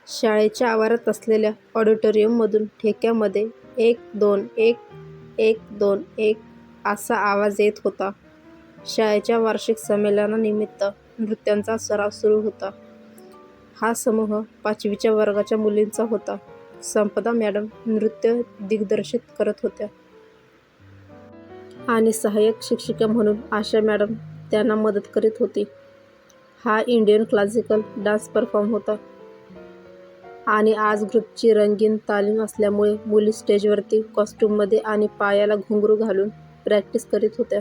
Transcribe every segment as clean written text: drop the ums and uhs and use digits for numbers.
शाळेच्या आवारात असलेल्या ऑडिटोरियममधून ठेक्यामध्ये 1 2 1 1 2 1 असा आवाज येत होता. शाळेच्या वार्षिक संमेलनानिमित्त नृत्यांचा सराव सुरू होता. हा समूह 5वीच्या वर्गाच्या मुलींचा होता. संपदा मॅडम नृत्य दिग्दर्शित करत होत्या. आणि सहाय्यक शिक्षिका म्हणून आशा मॅडम त्यांना मदत करीत होती. हा इंडियन क्लासिकल डान्स परफॉर्म होता. आणि आज ग्रुपची रंगीन तालीम असल्यामुळे मुली स्टेजवरती कॉस्ट्यूममध्ये आणि पायाला घुंगरू घालून प्रॅक्टिस करीत होत्या.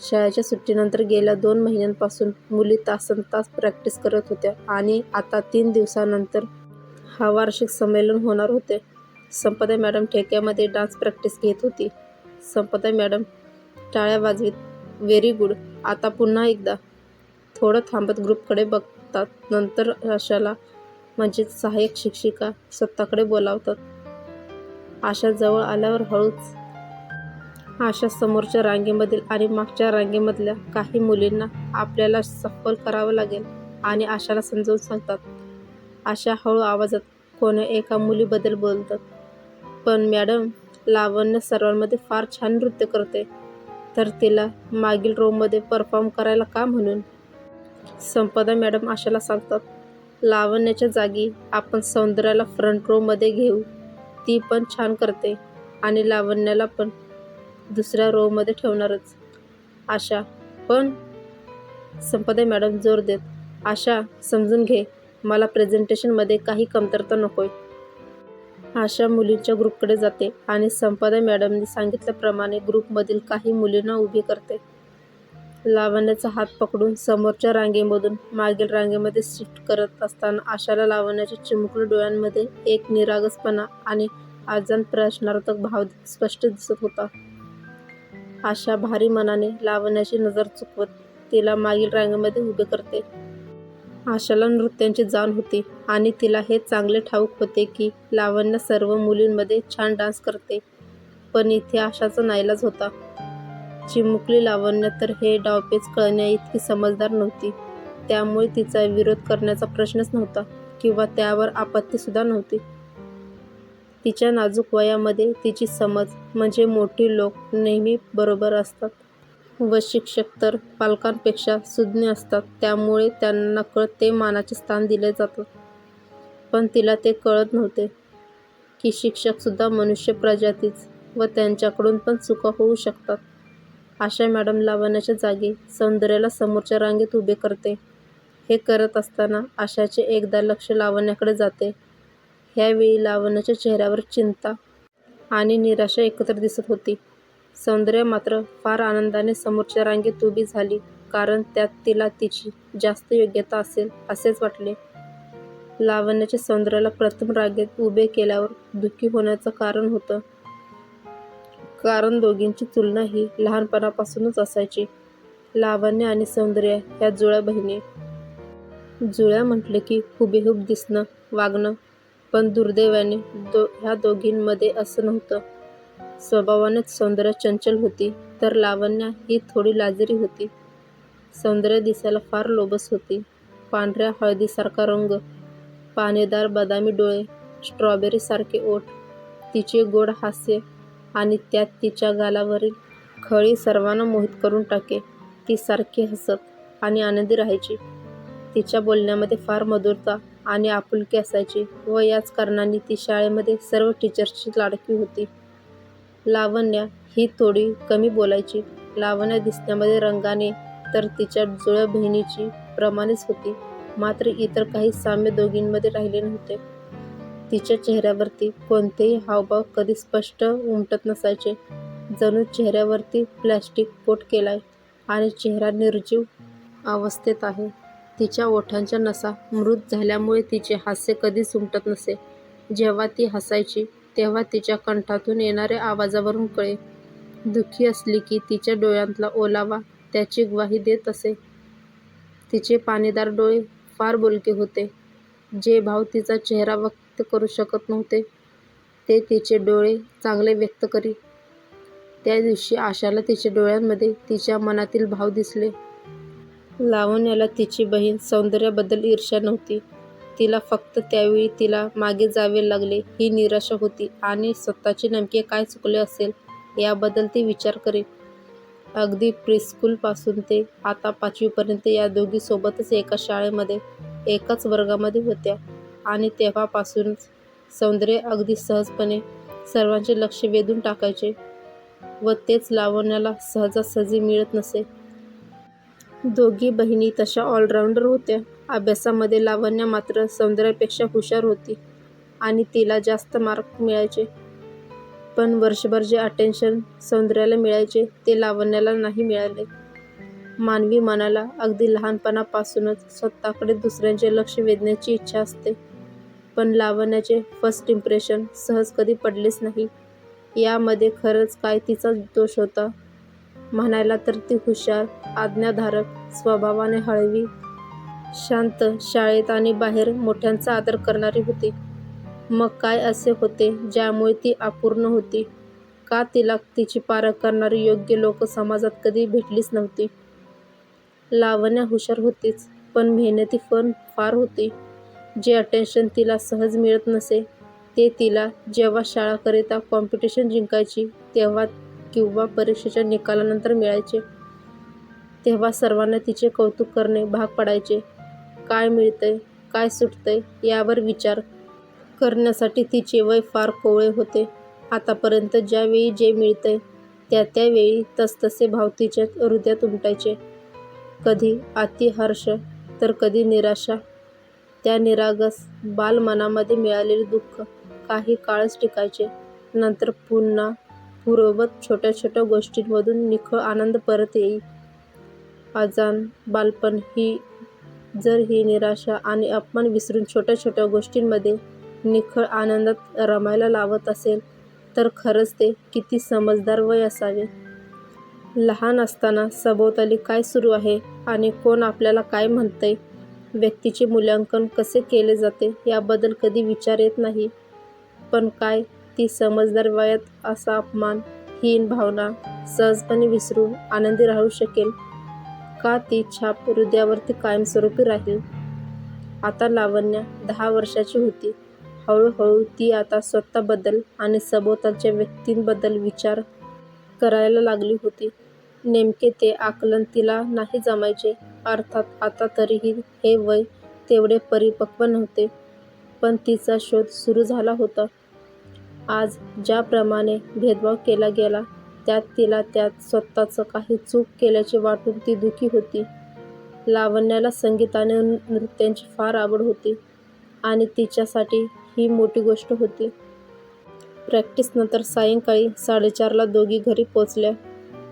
शाळेच्या सुट्टीनंतर गेल्या 2 महिन्यांपासून मुली तासनतास प्रॅक्टिस करत होत्या आणि आता 3 दिवसांनंतर हा वार्षिक संमेलन होणार होते. संपदा मॅडम ठेक्यामध्ये डान्स प्रॅक्टिस घेत होती. संपदा मॅडम टाळ्या वाजवीत, व्हेरी गुड, आता पुन्हा एकदा. थोडं थांबत ग्रुपकडे बघतात. नंतर आशाला म्हणजेच सहाय्यक शिक्षिका स्वतःकडे बोलावतात. आशा जवळ आल्यावर हळूच आशा समोरच्या रांगेमधील आणि मागच्या रांगेमधल्या काही मुलींना आपल्याला सफल करावं लागेल आणि आशाला समजावून सांगतात. आशा हळू आवाजात कोण्या एका मुलीबद्दल बोलतात. पण मॅडम, लावण्य सर्वांमध्ये फार छान नृत्य करते, तर तिला मागील रोमध्ये परफॉर्म करायला का म्हणून? संपदा मॅडम आशाला सांगतात. लावण्याच्या जागी आपण सौंदर्याला फ्रंट रो मध्ये घेऊ. ती पण छान करते आणि लावण्याला पण दुसऱ्या रो मध्ये ठेवणारच. आशा, पण? संपदा मॅडम जोर देत. आशा, समजून घे, मला प्रेझेंटेशनमध्ये काही कमतरता नकोय. आशा मुलींच्या ग्रुपकडे जाते आणि संपदा मॅडमनी सांगितल्याप्रमाणे ग्रुपमधील काही मुलींना उभी करते. लावण्याचा हात पकडून समोरच्या रांगेमधून मागील रांगेमध्ये शिफ्ट करत असताना आशाला लावण्याच्या चिमुकल्या डोळ्यांमध्ये एक निरागसपणा आणि अजाण प्रश्नार्थक भाव स्पष्ट दिसत होता. आशा भारी मनाने लावण्याची नजर चुकवत तिला मागील रांगेमध्ये उभे करते. आशाला नृत्यांची जाण होती आणि तिला हे चांगले ठाऊक होते की लावण्य सर्व मुलींमध्ये छान डान्स करते. पण इथे आशाचा नाईलाज होता. चिमुकली लावण्य तर हे डावपेच कळण्याइतकी समजदार नव्हती. त्यामुळे तिचा विरोध करण्याचा प्रश्नच नव्हता किंवा त्यावर आपत्तीसुद्धा नव्हती. तिच्या नाजूक वयामध्ये तिची समज म्हणजे मोठी लोक नेहमी बरोबर असतात व शिक्षक तर पालकांपेक्षा सुज्ञ असतात, त्यामुळे त्यांना नकळत ते मानाचे स्थान दिले जातात. पण तिला ते कळत नव्हते की शिक्षकसुद्धा मनुष्य प्रजातीच व त्यांच्याकडून पण चुका होऊ शकतात. आशा मॅडम लावण्याच्या जागी सौंदर्याला समोरच्या रांगेत उभे करते. हे करत असताना आशाचे एकदा लक्ष लावण्याकडे जाते. ह्यावेळी लावण्याच्या चेहऱ्यावर चिंता आणि निराशा एकत्र दिसत होती. सौंदर्या मात्र फार आनंदाने समोरच्या रांगेत उभी झाली, कारण त्यात तिला तिची जास्त योग्यता असेल असेच वाटले. लावण्याचे सौंदर्याला प्रथम रांगेत उभे केल्यावर दुःखी होण्याचं कारण होतं. कारण दोघींची तुलना ही लहानपणापासूनच असायची. लावण्य आणि सौंदर्या ह्या जुळ्या बहिणी. जुळ्या म्हटले की हुबेहूब दिसणं, वागणं. पण दुर्दैवाने ह्या दोघींमध्ये असं नव्हतं. स्वभावानेच सौंदर्या चंचल होती, तर लावण्य ही थोडी लाजरी होती. सौंदर्या दिसायला फार लोभस होती. पांढऱ्या हळदीसारखा रंग, पानेदार बदामी डोळे, स्ट्रॉबेरीसारखे ओठ, तिचे गोड हास्य आणि त्यात तिच्या गालावरील खळी सर्वांना मोहित करून टाके. ती सारखी हसत आणि आनंदी राहायची. तिच्या बोलण्यामध्ये फार मधुरता आणि आपुलकी असायची व याच कारणाने ती शाळेमध्ये सर्व टीचर्सची लाडकी होती. लावण्या ही थोडी कमी बोलायची. लावण्या दिसण्यामध्ये रंगाने तर तिच्या जुळ्या बहिणीची प्रमाणेच होती, मात्र इतर काही साम्य दोघींमध्ये राहिले नव्हते. तिच्या चेहऱ्यावरती कोणतेही हावभाव कधी स्पष्ट उमटत नसायचे. जणू चेहऱ्यावरती प्लॅस्टिक कोट केलाय आणि चेहरा निर्जीव अवस्थेत आहे. तिच्या ओठांच्या नसा मृत झाल्यामुळे तिचे हास्य कधीच उमटत नसे. जेव्हा ती हसायची तेव्हा तिच्या कंठातून येणाऱ्या आवाजावरून कळे. दुःखी असली की तिच्या डोळ्यांतला ओलावा त्याची ग्वाही देत असे. तिचे पानेदार डोळे फार बोलके होते. जे भाव तिचा चेहरा व्यक्त करू शकत नव्हते, ते तिचे डोळे चांगले व्यक्त करी. त्या दिवशी आशाला तिच्या डोळ्यांमध्ये तिच्या मनातील भाव दिसले. लावण्याला तिची बहीण सौंदर्याबद्दल ईर्ष्या नव्हती. तिला फक्त त्यावेळी तिला मागे जावे लागले ही निराशा होती आणि स्वतःचे नेमके काय चुकले असेल याबद्दल ती विचार करी. अगदी प्रीस्कूलपासून ते आता 5वीपर्यंत या दोघी सोबतच एका शाळेमध्ये एकाच वर्गामध्ये होत्या आणि तेव्हापासूनच सौंदर्य अगदी सहजपणे सर्वांचे लक्ष वेधून टाकायचे व तेच लावण्याला सहजासहजी मिळत नसे. दोघी बहिणी तशा ऑलराऊंडर होत्या. अभ्यासामध्ये लावण्या मात्र सौंदर्यापेक्षा हुशार होती आणि तिला जास्त मार्क मिळायचे. पण वर्षभर जे अटेन्शन सौंदर्याला मिळायचे ते लावण्याला नाही मिळाले. मानवी मनाला अगदी लहानपणापासूनच स्वतःकडे दुसऱ्यांचे लक्ष वेधण्याची इच्छा असते, पण लावण्याचे फर्स्ट इम्प्रेशन सहज कधी पडलेच नाही. यामध्ये खरंच काय तिचा दोष होता? म्हणायला तर ती हुशार, आज्ञाधारक, स्वभावाने हळवी, शांत, शाळेत आणि बाहेर मोठ्यांचा आदर करणारी होती. मग काय असे होते ज्यामुळे ती अपूर्ण होती? का तिला तिची पारख करणारी योग्य लोक समाजात कधी भेटलीच नव्हती? लावण्या हुशार होतीच, पण मेहनती पण फार होती. जे अटेन्शन तिला सहज मिळत नसे ते तिला जेव्हा शाळाकरिता कॉम्पिटिशन जिंकायची तेव्हा किंवा परीक्षेच्या निकालानंतर मिळायचे. तेव्हा सर्वांना तिचे कौतुक करणे भाग पडायचे. काय मिळतंय, काय सुटतंय यावर विचार करण्यासाठी तिचे वय फार कोवळे होते. आतापर्यंत ज्यावेळी जे मिळतंय त्या वेळी तसतसे भाव तिच्या हृदयात उमटायचे. कधी अति हर्ष तर कधी निराशा. त्या निरागस बालमनामध्ये मिळालेले दुःख काही काळच टिकायचे, नंतर पुन्हा पूर्ववत छोट्या छोट्या गोष्टींमधून निखळ आनंद परत येई. अजाण बालपण जर ही निराशा आणि अपमान विसरून छोट्या छोट्या गोष्टींमध्ये निखळ आनंदात रमायला लावत असेल तर खरंच ते किती समजदार वय असावे. लहान असताना सभोवताली काय सुरू आहे आणि कोण आपल्याला काय म्हणतंय, व्यक्तीचे मूल्यांकन कसे केले जाते याबद्दल कधी विचार येत नाही. पण काय ती समजदार वयात असा अपमान, हीन भावना सहजपणे विसरून आनंदी राहू शकेल? का ती छाप हृदयावरती कायमस्वरूपी राहील? आता लावण्या 10 वर्षाची होती. हळूहळू ती आता स्वतःबद्दल आणि सभोवतालच्या व्यक्तींबद्दल विचार करायला लागली होती. नेमके ते आकलन तिला नाही जमायचे. अर्थात आता तरीही हे वय तेवढे परिपक्व नव्हते, पण तिचा शोध सुरू झाला होता. आज ज्याप्रमाणे भेदभाव केला गेला त्यात स्वतःच काही चूक केल्याचे वाटून ती दुःखी होती. लावण्याला संगीत आणि नृत्यांची फार आवड होती आणि तिच्यासाठी ही मोठी गोष्ट होती. प्रॅक्टिसनंतर सायंकाळी 4:30ला दोघी घरी पोचल्या.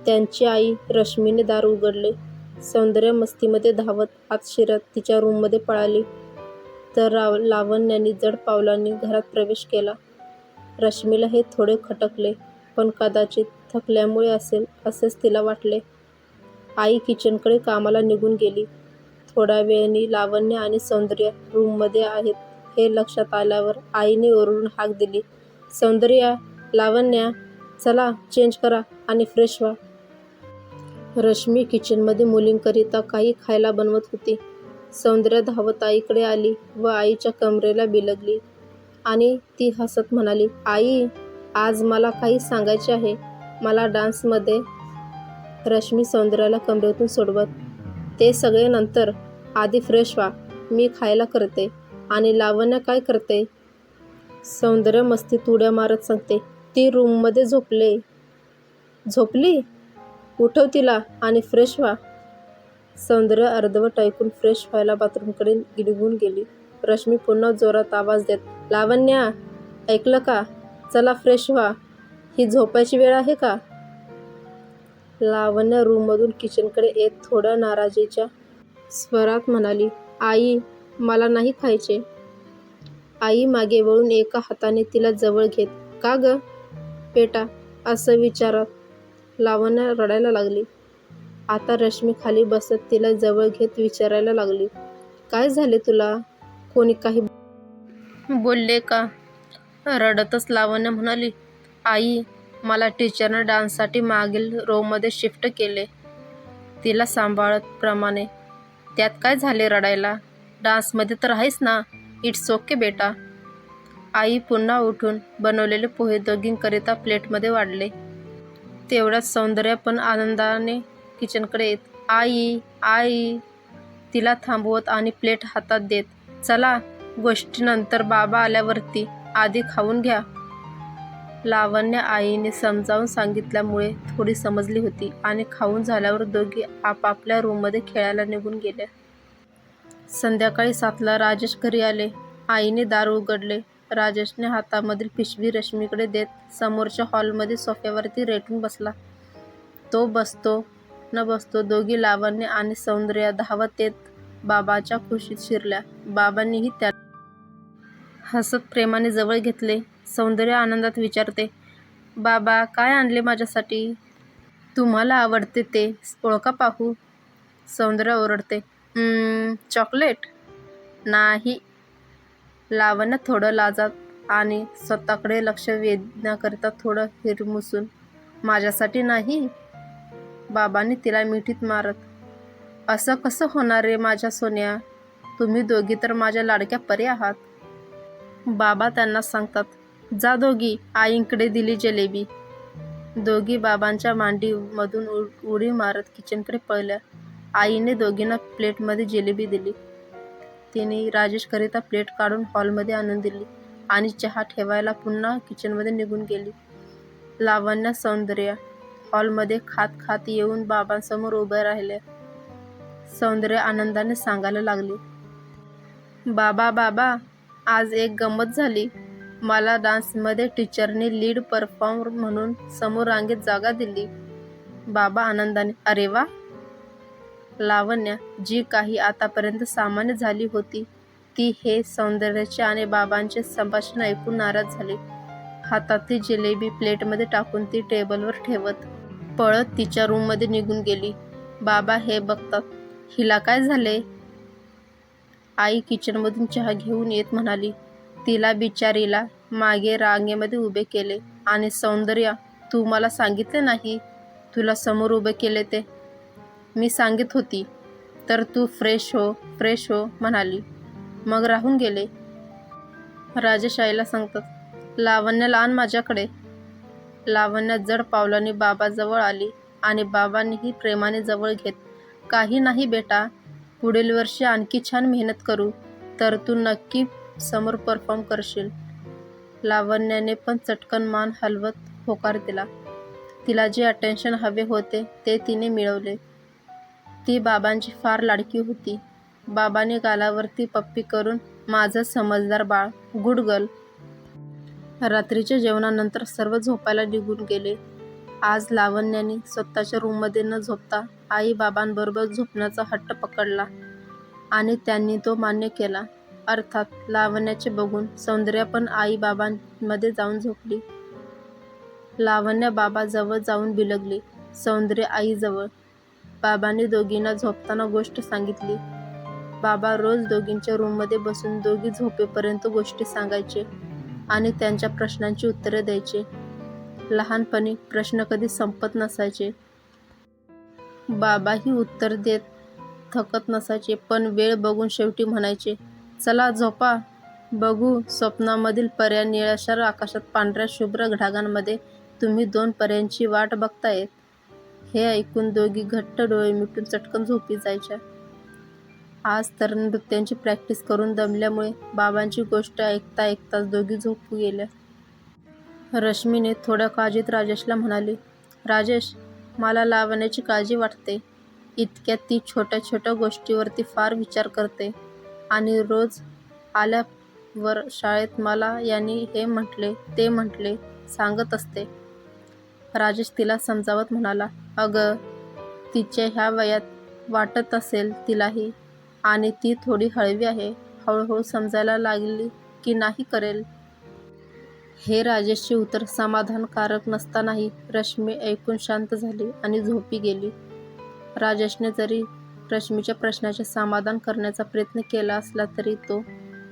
त्यांची आई रश्मीने दार उघडले. सौंदर्य मस्तीमध्ये धावत आत शिरत तिच्या रूममध्ये पळाली, तर लावण्याने जड पावलांनी घरात प्रवेश केला. रश्मीला हे थोडे खटकले, पण कदाचित थकल्यामुळे असेल असेच तिला वाटले. आई किचनकडे कामाला निघून गेली. थोड्या वेळाने लावण्य आणि सौंदर्य रूममध्ये आहेत हे लक्षात आल्यावर आईने ओरडून हाक दिली, सौंदर्या, लावण्या, चला चेंज करा आणि फ्रेश व्हा. रश्मी किचनमध्ये मुलींकरिता काही खायला बनवत होती. सौंदर्य धावत आईकडे आली व आईच्या कमरेला बिलगली आणि ती हसत म्हणाली, आई, आज मला काही सांगायचे आहे. मला डान्समध्ये. रश्मी सौंदर्याला कमरेतून सोडवत, ते सगळे नंतर, आधी फ्रेश व्हा. मी खायला करते. आणि लावण्या काय करते? सौंदर्य मस्तीत उड्या मारत सांगते, ती रूममध्ये झोपली? उठव तिला आणि फ्रेश व्हा. सौंदर्य अर्धवट ऐकून फ्रेश व्हायला बाथरूमकडे निघून गेली. रश्मी पुन्हा जोरात आवाज देत, लावण्या, ऐकलं का? चला फ्रेश व्हा. ही झोपायची वेळ आहे का? लावण्या रूममधून किचनकडे येत थोड्या नाराजीच्या स्वरात म्हणाली, आई, मला नाही खायचे. आई मागे वळून एका हाताने तिला जवळ घेत, का ग बेटा, असं विचारत लावण्या रडायला लागली. आता रश्मी खाली बसत तिला जवळ घेत विचारायला लागली, काय झाले तुला? कोणी काही बोलले का? रडतच लावण्या म्हणाली, आई, मला टीचरनं डान्ससाठी मागील रोमध्ये शिफ्ट केले. तिला सांभाळत प्रमाणे, त्यात काय झाले रडायला? डान्समध्ये तर आहेस ना? इट्स ओके बेटा. आई पुन्हा उठून बनवलेले पोहे दोघींकरिता प्लेटमध्ये वाढले. तेवढ्यात सौंदर्या पण आनंदाने किचनकडे येत. आई आई तिला थांबवत आणि प्लेट हातात देत. चला, गोष्टी नंतर, बाबा आल्यावरती, आधी खाऊन घ्या. लावण्य आईने समजावून सांगितल्यामुळे थोडी समजली होती आणि खाऊन झाल्यावर दोघी आपापल्या रूममध्ये खेळायला निघून गेल्या. संध्याकाळी 7ला राजेश घरी आले. आईने दार उघडले. राजेशने हातामधील पिशवी रश्मीकडे देत समोरच्या हॉलमध्ये सोफ्यावरती रेटून बसला. तो बसतो न बसतो दोघी लावण्य आणि सौंदर्या धावत येत बाबाच्या कुशीत शिरल्या. बाबांनीही त्यांना हसत प्रेमाने जवळ घेतले. सौंदर्या आनंदात विचारते, बाबा काय आणले माझ्यासाठी? तुम्हाला आवडते ते, ओळखा पाहू. सौंदर्या ओरडते, चॉकलेट? नाही. लावण्य थोडं लाजात आणि स्वतःकडे लक्ष वेधण्याकरिता थोडं हिरमुसून, माझ्यासाठी नाही? बाबांनी तिला मिठीत मारत, असं कसं होणार रे माझ्या सोन्या, तुम्ही दोघी तर माझ्या लाडक्या परी आहात. बाबा त्यांना सांगतात, जा दोघी. आईंकडे दिली जलेबी. दोघी बाबांच्या मांडीमधून उडी मारत किचनकडे पळल्या. आईने दोघींना प्लेटमध्ये जिलेबी दिली. तिने राजेशकरिता प्लेट काढून हॉलमध्ये आणून दिली आणि चहा ठेवायला पुन्हा किचनमध्ये निघून गेली. लावण्य सौंदर्या हॉलमध्ये खात खात येऊन बाबांसमोर उभ्या राहिल्या. सौंदर्या आनंदाने सांगायला लागली, बाबा, आज एक गंमत झाली. मला डान्समध्ये टीचरने लीड परफॉर्मर म्हणून समोर रांगेत जागा दिली. बाबा आनंदाने, अरे वा. लावण्य, जी काही आतापर्यंत सामान्य झाली होती ती हे सौंदर्याचे आणि बाबांचे संभाषण ऐकून नाराज झाली. हातातली जिलेबी प्लेटमध्ये टाकून ती टेबलवर ठेवत पळत तिच्या रूममध्ये निघून गेली. बाबा हे बघतात, हिला काय झाले? आई किचनमधून चहा घेऊन येत म्हणाली. तिला बिचारीला मागे रांगेमध्ये उभे केले आणि सौंदर्या, तू मला सांगितले नाही तुला समोर उभे केले ते? मी सांगित होती तर तू फ्रेश हो म्हणाली, मग राहून गेले. राजेश आईला सांगतात, लावण्याला आण माझ्याकडे. लावण्य जड पावलांनी बाबाजवळ आली आणि बाबांनीही प्रेमाने जवळ घेत, काही नाही बेटा, पुढील वर्षी आणखी छान मेहनत करू तर तू नक्की समोर परफॉर्म करशील. लावण्याने पण चटकन मान हलवत होकार दिला. तिला जे अटेन्शन हवे होते ते तिने मिळवले. ती बाबांची फार लाडकी होती. बाबांनी गालावरती पप्पी करून, माझं समजदार बाळ, गुड गर्ल. रात्रीच्या जेवणानंतर सर्व झोपायला निघून गेले. आज लावण्याने स्वतःच्या रूममध्ये न झोपता आई बाबांबरोबर झोपण्याचा हट्ट पकडला आणि त्यांनी तो मान्य केला. अर्थात लावण्याचे बघून सौंदर्या पण आई बाबांमध्ये जाऊन झोपली. लावण्य बाबाजवळ जाऊन बिलगली, सौंदर्या आईजवळ. बाबांनी दोघींना झोपताना गोष्ट सांगितली. बाबा रोज दोघींच्या रूममध्ये बसून दोघी झोपेपर्यंत गोष्टी सांगायचे आणि त्यांच्या प्रश्नांची उत्तरे द्यायचे. लहानपणी प्रश्न कधी संपत नसायचे. बाबाही उत्तर देत थकत नसायचे, पण वेळ बघून शेवटी म्हणायचे, चला झोपा. बघू स्वप्नामधील पऱ्या. निळाशार आकाशात पांढऱ्या शुभ्र ढगांमध्ये तुम्ही 2 पऱ्यांची वाट बघतायत. हे ऐकून दोघी घट्ट डोळे मिटून चटकन झोपी जायच्या. आज तर नृत्यांची प्रॅक्टिस करून दमल्यामुळे बाबांची गोष्ट ऐकता ऐकताच दोघी झोपू गेल्या. रश्मीने थोड्या काळजीत राजेशला म्हणाली, राजेश, मला लावण्याची काळजी वाटते. इतक्यात ती छोट्या छोट्या गोष्टीवरती फार विचार करते आणि रोज आल्यावर शाळेत मला यांनी हे म्हटले ते म्हटले सांगत असते. राजेश तिला समजावत म्हणाला, अगं, तिच्या ह्या वयात वाटत असेल तिलाही, आणि ती थोडी हळवी आहे, हळूहळू समजायला लागली की नाही करेल. हे राजेशचे उत्तर समाधानकारक नसतानाही रश्मी ऐकून शांत झाली आणि झोपी गेली. राजेशने जरी रश्मीच्या प्रश्नाचे समाधान करण्याचा प्रयत्न केला असला तरी तो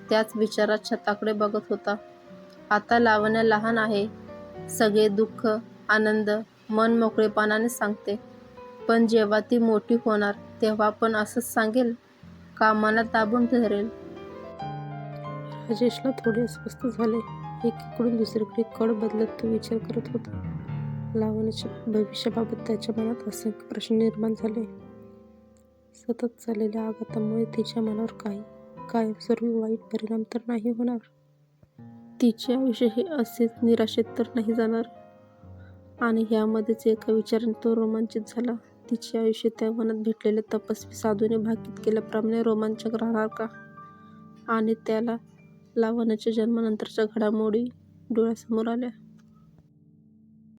त्याच विचारात छताकडे बघत होता. आता लावण्य लहान आहे, सगळे दुःख आनंद मन मोकळेपणाने सांगते, पण जेव्हा ती मोठी होणार तेव्हा पण असंच सांगेल का मनात दाबून धरेल? राजेशला थोडे अस्वस्थ झाले. एकीकडून दुसरीकडे कड बदलत तो विचार करत होता. लावण्याच्या भविष्याबाबत त्याच्या मनात असंख्य प्रश्न निर्माण झाले. सतत चाललेल्या आघातामुळे तिच्या मनावर काही कायमस्वरूपी वाईट परिणाम तर नाही होणार? तिचे आयुष्य हे असेच निराशेत तर नाही जाणार? आणि ह्यामध्येच एका विचाराने तो रोमांचित झाला. तिचे आयुष्य त्या वनात भेटलेल्या तपस्वी साधूने भाकीत केल्याप्रमाणे रोमांचक राहणार का? आणि त्याला लावण्याच्या जन्मानंतरच्या घडामोडी डोळ्यासमोर आल्या.